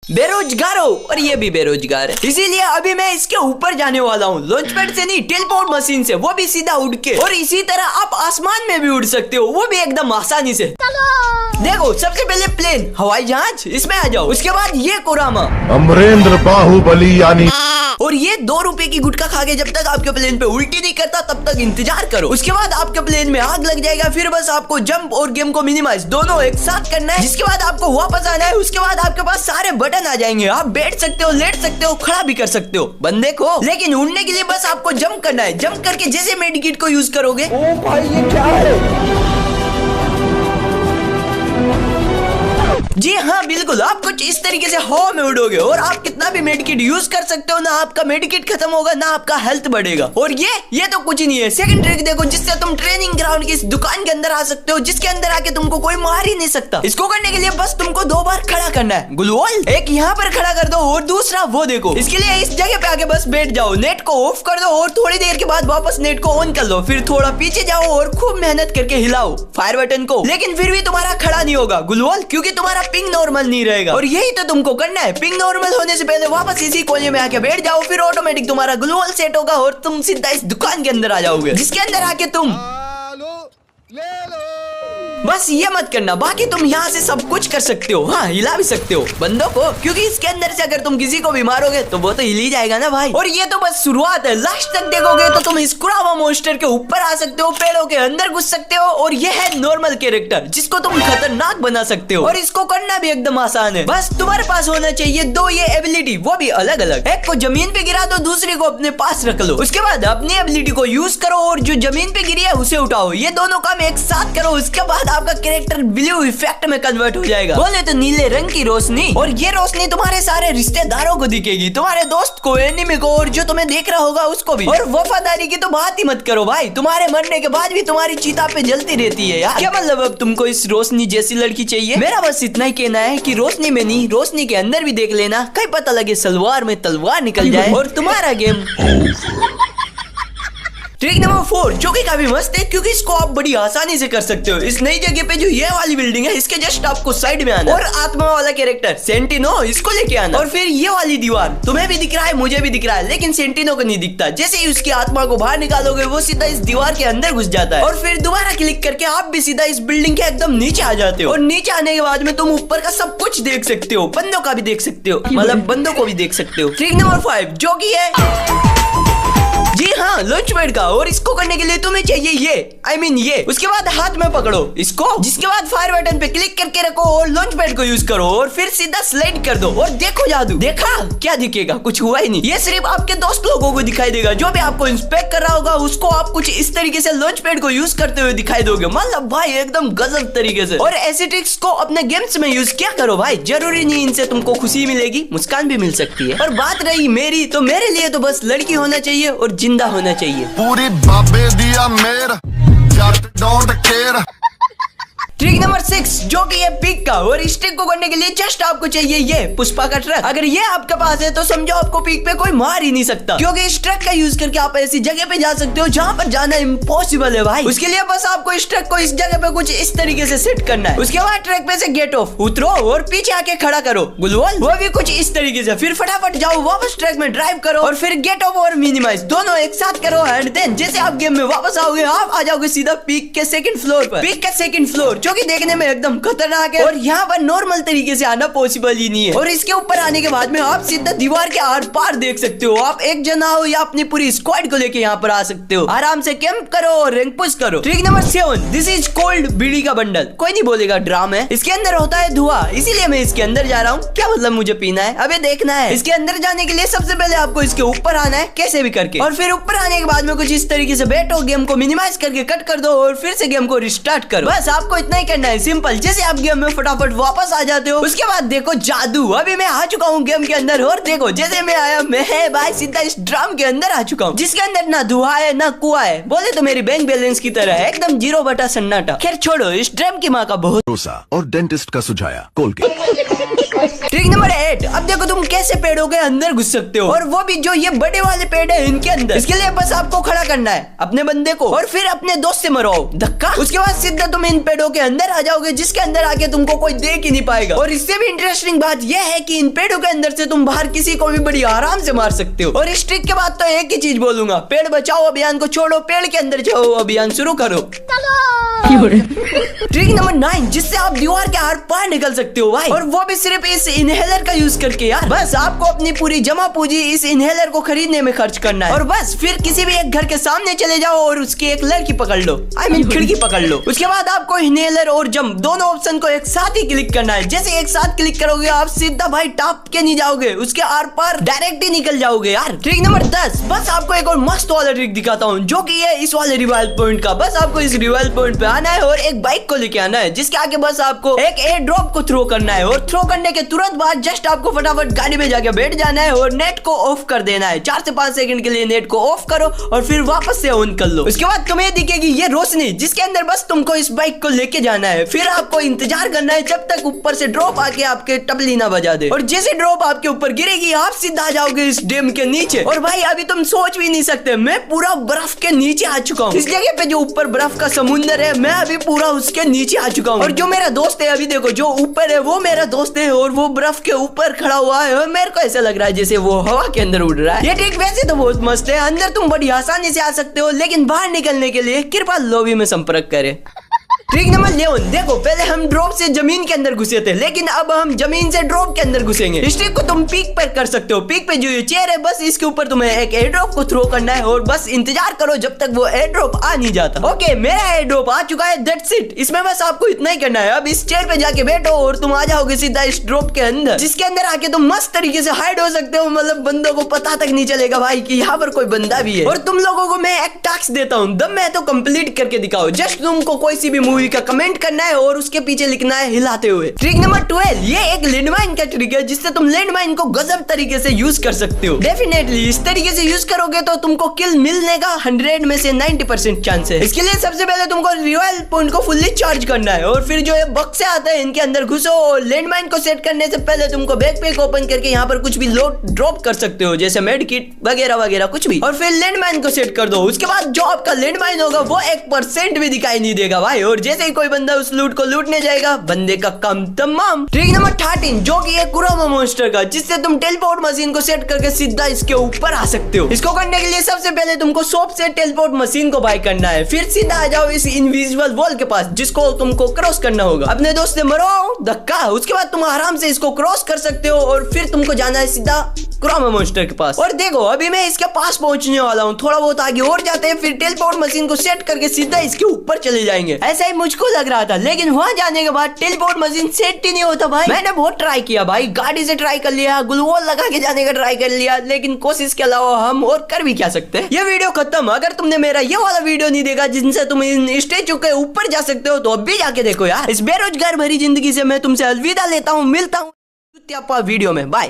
बेरोजगार हो और ये भी बेरोजगार है, इसीलिए अभी मैं इसके ऊपर जाने वाला हूँ। लॉन्च पैड से नहीं, टेलीपोर्ट मशीन से, वो भी सीधा उड़ के। और इसी तरह आप आसमान में भी उड़ सकते हो, वो भी एकदम आसानी से। देखो, सबसे पहले प्लेन, हवाई जहाज, इसमें आ जाओ। उसके बाद ये कोरामा, अमरेंद्र बाहुबली यानी। और ये 2 रुपए की गुटखा खा के जब तक आपके प्लेन पे उल्टी नहीं करता तब तक इंतजार करो। उसके बाद आपके प्लेन में आग लग जाएगा। फिर बस आपको जंप और गेम को मिनिमाइज दोनों एक साथ करना है। जिसके बाद आपको वापस आना है। उसके बाद आपके पास सारे बटन आ जाएंगे। आप बैठ सकते हो, लेट सकते हो, खड़ा भी कर सकते हो बंदे को। लेकिन उड़ने के लिए बस आपको जंप करना है। जंप करके जैसे मेडिकेट को यूज करोगे, ओ भाई ये क्या है? जी हाँ बिल्कुल, आप कुछ इस तरीके से हवा में उड़ोगे और आप कितना भी मेडिकेट यूज कर सकते हो। ना आपका मेडिकेट खत्म होगा, ना आपका हेल्थ बढ़ेगा। और ये तो कुछ ही नहीं है। सेकंड ट्रिक देखो, जिससे तुम ट्रेनिंग ग्राउंड की इस दुकान के अंदर आ सकते हो, जिसके अंदर आके तुमको कोई मार ही नहीं सकता। इसको करने के लिए बस तुमको 2 बार खड़ा करना है। ग्लूवॉल एक यहाँ पर खड़ा कर दो और दूसरा वो देखो। इसके लिए इस जगह पे आके बस बैठ जाओ, नेट को ऑफ कर दो और थोड़ी देर के बाद वापस नेट को ऑन कर लो। फिर थोड़ा पीछे जाओ और खूब मेहनत करके हिलाओ फायर बटन को। लेकिन फिर भी तुम्हारा खड़ा नहीं होगा ग्लूवॉल, क्योंकि तुम्हारा पिंग नॉर्मल नहीं रहेगा। और यही तो तुमको करना है। पिंग नॉर्मल होने से पहले वापस इसी कोने में आके बैठ जाओ। फिर ऑटोमेटिक तुम्हारा ग्लूवॉल सेट होगा और तुम सीधा इस दुकान के अंदर आ जाओगे, जिसके अंदर आके तुम बस ये मत करना, बाकी तुम यहाँ से सब कुछ कर सकते हो। हाँ, हिला भी सकते हो बंदों को, क्योंकि इसके अंदर से अगर तुम किसी को भी मारोगे तो वो तो हिल ही जाएगा ना भाई। और ये तो बस शुरुआत है। लास्ट तक देखोगे तो तुम इस कुरामा मॉन्स्टर के ऊपर आ सकते हो, पेड़ों के अंदर घुस सकते हो। और ये है नॉर्मल कैरेक्टर, जिसको तुम खतरनाक बना सकते हो। और इसको करना भी एकदम आसान है। बस तुम्हारे पास होना चाहिए 2 ये एबिलिटी, वो भी अलग अलग। एक को जमीन पे गिरा दो, दूसरी को अपने पास रख लो। उसके बाद अपनी एबिलिटी को यूज करो और जो जमीन पे गिरी है उसे उठाओ। ये दोनों काम एक साथ करो। उसके बाद आपका कैरेक्टर ब्लू इफेक्ट में कन्वर्ट हो जाएगा। बोले तो नीले रंग की रोशनी। और ये रोशनी तुम्हारे सारे रिश्तेदारों को दिखेगी, तुम्हारे दोस्त को, एनिमी को, और जो तुम्हें देख रहा होगा उसको भी। और वफादारी की तो बात ही मत करो भाई, तुम्हारे मरने के बाद भी तुम्हारी चिता पे जलती रहती है यार। क्या मतलब अब तुमको इस रोशनी जैसी लड़की चाहिए? मेरा बस इतना ही कहना है कि रोशनी में नहीं, रोशनी के अंदर भी देख लेना, कहीं पता लगे सलवार में तलवार निकल जाए और तुम्हारा गेम। ट्रिक नंबर 4 जो कि काफी मस्त है, क्योंकि इसको आप बड़ी आसानी से कर सकते हो। इस नई जगह पे जो ये वाली बिल्डिंग है, इसके जस्ट आपको साइड में आना और आत्मा वाला कैरेक्टर सेंटिनो, इसको लेके आना। और फिर ये वाली दीवार तुम्हें भी दिख रहा है, मुझे भी दिख रहा है, लेकिन सेंटिनो को नहीं दिखता। जैसे ही उसकी आत्मा को बाहर निकालोगे, वो सीधा इस दीवार के अंदर घुस जाता है। और फिर दोबारा क्लिक करके आप भी सीधा इस बिल्डिंग के एकदम नीचे आ जाते हो। और नीचे आने के बाद में तुम ऊपर का सब कुछ देख सकते हो, बंदों का भी देख सकते हो, मतलब बंदों को भी देख सकते हो। ट्रिक नंबर 5 जो कि है जी हाँ लॉन्च पैड का। और इसको करने के लिए तुम्हें चाहिए ये उसके बाद हाथ में पकड़ो इसको, जिसके बाद फायर बटन पे क्लिक करके रखो और लॉन्च पैड को यूज करो और फिर सीधा स्लाइड कर दो। और देखो जादू, देखा क्या दिखेगा? कुछ हुआ ही नहीं। ये सिर्फ आपके दोस्त लोगों को दिखाई देगा। जो भी आपको इंस्पेक्ट कर रहा होगा उसको आप कुछ इस तरीके से लॉन्च पैड को यूज करते हुए दिखाई दोगे, मतलब भाई एकदम गजब तरीके से। और ऐसे ट्रिक्स को अपने गेम्स में यूज क्या करो भाई, जरूरी नहीं इनसे तुमको खुशी मिलेगी, मुस्कान भी मिल सकती है। और बात रही मेरी, तो मेरे लिए तो बस लड़की होना चाहिए और जिंदा होना चाहिए। पूरी बाबे दिया मेर, जट डोंट केयर। ट्रिक नंबर 6 जो कि है पिक का। और इस ट्रिक को करने के लिए जस्ट आपको चाहिए ये पुष्पा का ट्रक। अगर ये आपके पास है तो समझो आपको पिक पे कोई मार ही नहीं सकता, क्योंकि इस ट्रक का यूज करके आप ऐसी जगह पे जा सकते हो जहाँ पर जाना इम्पॉसिबल है भाई। उसके लिए बस आपको इस ट्रक को इस जगह पे कुछ इस तरीके से सेट करना है। उसके बाद ट्रक पे से गेट ऑफ उतरो और पीछे आके खड़ा करो ग्लूवॉल, वो भी कुछ इस तरीके से। फिर फटाफट जाओ वापस ट्रक में ड्राइव करो और फिर गेट ऑफ और मिनिमाइज दोनों एक साथ करो। एंड देन जैसे आप गेम में वापस आओगे, आप आ जाओगे सीधा पीक के सेकंड फ्लोर पर। पीक का सेकंड फ्लोर जो कि देखने में एकदम खतरनाक है और यहाँ पर नॉर्मल तरीके से आना पॉसिबल ही नहीं है। और इसके ऊपर आने के बाद में आप सीधा दीवार के आर पार देख सकते हो। आप एक जना हो या अपनी पूरी स्क्वाड को लेके यहाँ पर आ सकते हो। आराम से कैंप करो और रैंक पुश करो। Trick number 7 this is cold bidi का बंडल। कोई नहीं बोलेगा ड्राम है, इसके अंदर होता है धुआं, इसीलिए मैं इसके अंदर जा रहा हूँ। क्या मतलब मुझे पीना है? अबे देखना है। इसके अंदर जाने के लिए सबसे पहले आपको इसके ऊपर आना है, कैसे भी करके। और फिर ऊपर आने के बाद में कुछ इस तरीके से बैठो, गेम को मिनिमाइज करके कट कर दो और फिर से गेम को रिस्टार्ट करो। बस आपको इतना ही करना है, सिंपल। जैसे आप गेम में फटाफट वापस आ जाते हो, उसके बाद देखो जादू, अभी मैं आ चुका हूँ गेम के अंदर। और देखो जैसे मैं आया, मैं भाई सीधा इस ड्रम के अंदर आ चुका हूँ, जिसके अंदर ना धुआं है ना कुआं है। बोले तो मेरी बैंक बैलेंस की तरह है, एकदम 0 बटा सन्नाटा। खैर छोड़ो, इस ड्रम की माँ का बहुत भरोसा और डेंटिस्ट का सुझाया कोलगेट। ट्रिक नंबर 8 अब देखो तुम कैसे पेड़ों के अंदर घुस सकते हो, और वो भी जो ये बड़े वाले पेड़ है इनके अंदर। इसके लिए बस आपको खड़ा करना है अपने बंदे को और फिर अपने दोस्त से मरवाओ धक्का। उसके बाद सीधा तुम इन पेड़ों के अंदर आ जाओगे, जिसके अंदर आके तुमको कोई देख ही नहीं पाएगा। और इससे भी इंटरेस्टिंग बात यह है कि इन पेड़ों के अंदर से तुम बाहर किसी को भी बड़ी आराम से मार सकते हो। और इस ट्रिक के बाद तो एक ही चीज बोलूंगा, पेड़ बचाओ अभियान को छोड़ो, पेड़ के अंदर जाओ, अभियान शुरू करो। ट्रिक नंबर 9, जिससे आप दीवार के आर पार निकल सकते हो भाई, और वो भी सिर्फ इस इनहेलर का यूज करके यार। बस आपको अपनी पूरी जमा पूंजी इस इनहेलर को खरीदने में खर्च करना है, और बस फिर किसी भी एक घर के सामने चले जाओ और उसकी एक लड़की पकड़ लो, आई मीन खिड़की पकड़ लो। उसके बाद आपको इनहेलर और जम दोनों ऑप्शन को एक साथ ही क्लिक करना है। जैसे एक साथ क्लिक करोगे आप सीधा भाई टॉप के नहीं जाओगे, उसके आर पार डायरेक्ट ही निकल जाओगे यार। ट्रिक नंबर 10, बस आपको एक और मस्त वाला ट्रिक दिखाता हूँ, जो कि है इस वाले रिवाइल पॉइंट का। बस आपको इस रिवाइल पॉइंट पे आना है और एक बाइक को लेके आना है, जिसके आगे बस आपको एक एयर ड्रॉप को थ्रो करना है, और थ्रो करने के तुरंत बाद जस्ट आपको फटाफट गाड़ी में जाके बैठ जाना है और नेट को ऑफ कर देना है। 4 से 5 सेकंड के लिए नेट को ऑफ करो और फिर वापस से ऑन कर लो। उसके बाद तुम्हें दिखेगी ये रोशनी, जिसके अंदर बस तुमको इस बाइक को लेके जाना है। फिर आपको इंतजार करना है जब तक ऊपर से ड्रॉप आके आपके टबली ना बजा दे, और जैसे ड्रॉप आपके ऊपर गिरेगी आप सीधा आ जाओगे इस डैम के नीचे। और भाई अभी तुम सोच भी नहीं सकते, मैं पूरा बर्फ के नीचे आ चुका हूँ। इस जगह पे जो ऊपर बर्फ का समुंदर है, मैं अभी पूरा उसके नीचे आ चुका हूँ। और जो मेरा दोस्त है अभी देखो, जो ऊपर है वो मेरा दोस्त है, और वो बर्फ के ऊपर खड़ा हुआ है, और मेरे को ऐसा लग रहा है जैसे वो हवा के अंदर उड़ रहा है। ये ट्रिक वैसे तो बहुत मस्त है, अंदर तुम बड़ी आसानी से आ सकते हो, लेकिन बाहर निकलने के लिए कृपया लॉबी में संपर्क करें। ट्रिक नंबर 11, देखो पहले हम ड्रॉप से जमीन के अंदर घुसे थे, लेकिन अब हम जमीन से ड्रॉप के अंदर घुसेंगे। इस ट्रिक को तुम पीक पर कर सकते हो। पीक पे जो ये चेयर है, बस इसके ऊपर तुम्हें एक एयर ड्रॉप को थ्रो करना है, और बस इंतजार करो जब तक वो एयर ड्रॉप आ नहीं जाता। ओके, मेरा एयर ड्रॉप आ चुका है, दैट्स इट। इसमें बस आपको इतना ही करना है। अब इस चेयर पे जाके बैठो और तुम आ जाओगे सीधा इस ड्रॉप के अंदर, जिसके अंदर आके तुम मस्त तरीके से हाइड हो सकते हो। मतलब बंदों को पता तक नहीं चलेगा भाई कि यहाँ पर कोई बंदा भी है। और तुम लोगों को मैं एक टास्क देता हूँ, दम मैं तो कंप्लीट करके दिखाओ। जस्ट तुमको कोई सी भी मूवी का कमेंट करना है और उसके पीछे लिखना है हिलाते हुए। ट्रिक नंबर 12, ये एक लैंडमाइन का ट्रिक है, जिससे तुम लैंडमाइन को गजब तरीके से यूज कर सकते हो। डेफिनेटली इस तरीके से यूज करोगे तो तुमको किल मिलने का 100 में से 90% चांस है। इसके लिए सबसे पहले तुमको रिवाइल पॉइंट को फुल्ली चार्ज करना है, और फिर जो ये बक्से आते हैं इनके अंदर घुसो, और लैंडमाइन को सेट करने से पहले तुमको बैकपैक ओपन करके यहाँ पर कुछ भी लोड ड्रॉप कर सकते हो, जैसे मेड किट वगैरह वगैरह कुछ भी, और फिर लैंडमाइन को सेट कर दो। उसके बाद जो आपका लैंडमाइन होगा वो 1% भी दिखाई नहीं देगा भाई, और जैसे ही कोई बंदा उस लूट को लूटने जाएगा, बंदे का काम तमाम। ट्रिक नंबर 13, जो कि है कुरोमा मॉन्स्टर का, जिससे तुम टेलीपोर्ट मशीन को सेट करके सीधा इसके ऊपर आ सकते हो। इसको करने के लिए सबसे पहले तुमको शॉप से टेलीपोर्ट मशीन को बाय करना है, फिर सीधा आ जाओ इस इनविजिबल वॉल के पास, जिसको तुमको क्रॉस करना होगा। अपने दोस्त से मरो धक्का, उसके बाद तुम आराम से इसको क्रॉस कर सकते हो, और फिर तुमको जाना है सीधा कुरोमा मॉन्स्टर के पास। और देखो अभी मैं इसके पास पहुंचने वाला हूँ, थोड़ा बहुत आगे और जाते हैं, फिर टेलीपोर्ट मशीन को सेट करके सीधा इसके ऊपर चले जाएंगे। ऐसा ही मुझको लग रहा था, लेकिन वहां जाने के बाद टेलीपोर्ट मशीन सेट ही नहीं होता भाई। मैंने बहुत ट्राई किया भाई, गाड़ी से ट्राई कर लिया, ग्लूवॉल लगा के जाने का ट्राई कर लिया, लेकिन कोशिश के अलावा हम और कर भी क्या सकते हैं। ये वीडियो खत्म। अगर तुमने मेरा ये वाला वीडियो नहीं देखा जिनसे तुम इन स्टेचू के ऊपर जा सकते हो, तो अब भी जाके देखो यार। इस बेरोजगार भरी जिंदगी से मैं तुमसे अलविदा लेता हूँ, मिलता हूँ वीडियो में, बाय।